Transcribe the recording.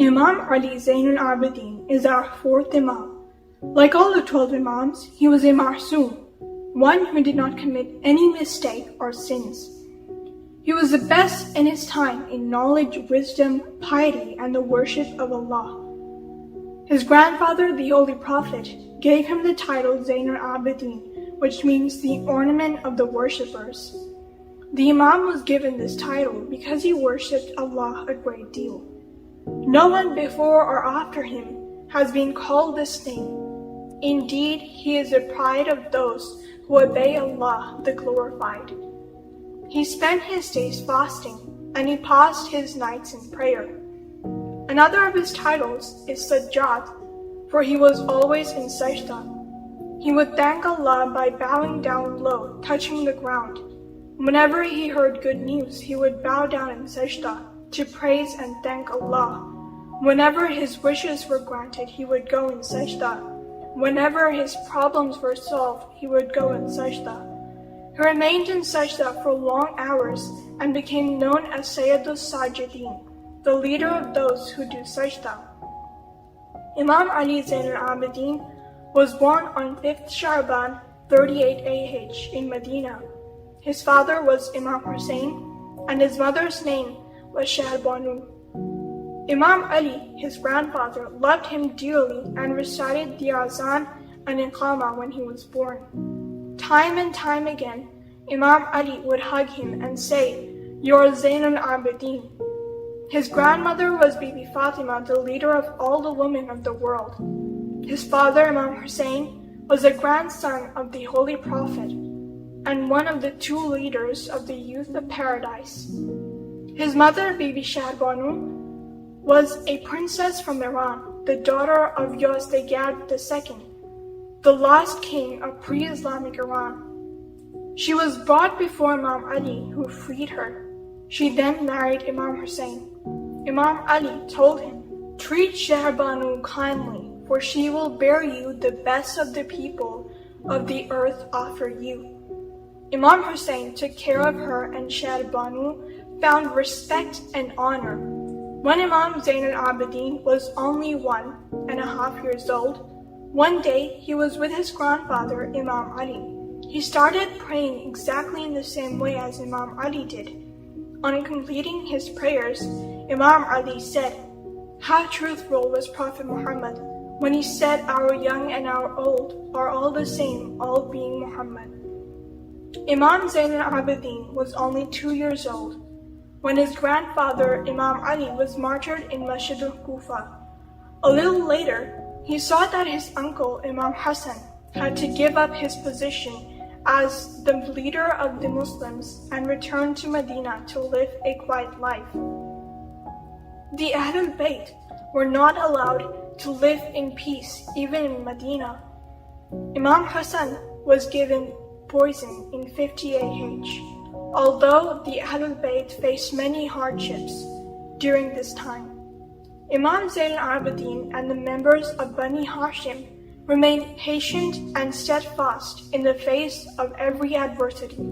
Imam Ali Zainul Abidin is our fourth Imam. Like all the 12 Imams, he was a Ma'soom, one who did not commit any mistake or sins. He was the best in his time in knowledge, wisdom, piety, and the worship of Allah. His grandfather, the Holy Prophet, gave him the title Zainul Abidin, which means the ornament of the worshippers. The Imam was given this title because he worshipped Allah a great deal. No one before or after him has been called this name. Indeed, he is the pride of those who obey Allah, the Glorified. He spent his days fasting, and he passed his nights in prayer. Another of his titles is Sajjad, for he was always in sajda. He would thank Allah by bowing down low, touching the ground. Whenever he heard good news, he would bow down in sajda to praise and thank Allah. Whenever his wishes were granted, he would go in sajda. Whenever his problems were solved, he would go in sajda. He remained in sajda for long hours and became known as Sayyidul Sajidin, the leader of those who do sajda. Imam Ali Zainul Abidin was born on 5th Sha'ban 38 AH in Medina. His father was Imam Hussain, and his mother's name was Shahbanu. Imam Ali, his grandfather, loved him dearly and recited the azan and iqama when he was born. Time and time again, Imam Ali would hug him and say, "You're Zainul Abidin." His grandmother was Bibi Fatima, the leader of all the women of the world. His father, Imam Hussain, was a grandson of the Holy Prophet and one of the two leaders of the youth of paradise. His mother, Bibi Shahbanu, was a princess from Iran, the daughter of Yazdegerd II, the last king of pre-Islamic Iran. She was brought before Imam Ali, who freed her. She then married Imam Hussain. Imam Ali told him, "Treat Shahbanu kindly, for she will bear you the best of the people of the earth offer you." Imam Hussain took care of her, and Shahbanu found respect and honor. When Imam Zainul Abidin was only 1.5 years old, one day he was with his grandfather, Imam Ali. He started praying exactly in the same way as Imam Ali did. On completing his prayers, Imam Ali said, "How truthful was Prophet Muhammad when he said our young and our old are all the same, all being Muhammad." Imam Zainul Abidin was only 2 years old when his grandfather, Imam Ali, was martyred in Masjid al-Kufa. A little later, he saw that his uncle, Imam Hussain, had to give up his position as the leader of the Muslims and return to Medina to live a quiet life. The AHLULBAYT were not allowed to live in peace even in Medina. Imam Hussain was given poison in 50 AH. Although the AHLULBAYT faced many hardships during this time, Imam Zainul Abidin and the members of Bani Hashim remained patient and steadfast in the face of every adversity.